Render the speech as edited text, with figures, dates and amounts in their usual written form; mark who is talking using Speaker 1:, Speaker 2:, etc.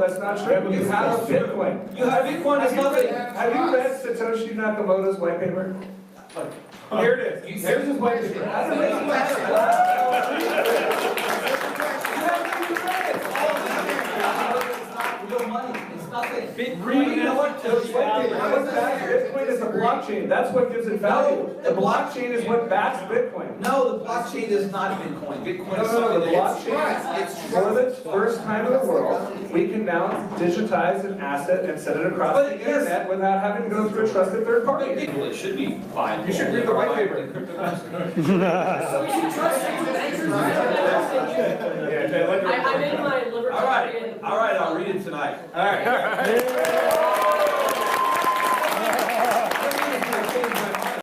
Speaker 1: that's not true. You have a Bitcoin.
Speaker 2: You have Bitcoin, it's nothing.
Speaker 1: Have you read Satoshi Nakamoto's white paper? Here it is. Here's his white paper.
Speaker 2: Real money, it's nothing.
Speaker 1: Bitcoin is a blockchain. That's what gives it value. The blockchain is what backs Bitcoin.
Speaker 2: No, the blockchain is not Bitcoin. Bitcoin is
Speaker 1: No,
Speaker 2: something
Speaker 1: the blockchain,
Speaker 2: it's
Speaker 1: for the first time in the world, we can now digitize an asset and send it across the internet without having to go through a trusted third party.
Speaker 2: Well, it should be fine.
Speaker 1: You should read the white paper.
Speaker 3: So we should trust
Speaker 4: I'm in my libertarian.
Speaker 2: All right, I'll read it tonight.
Speaker 1: All right.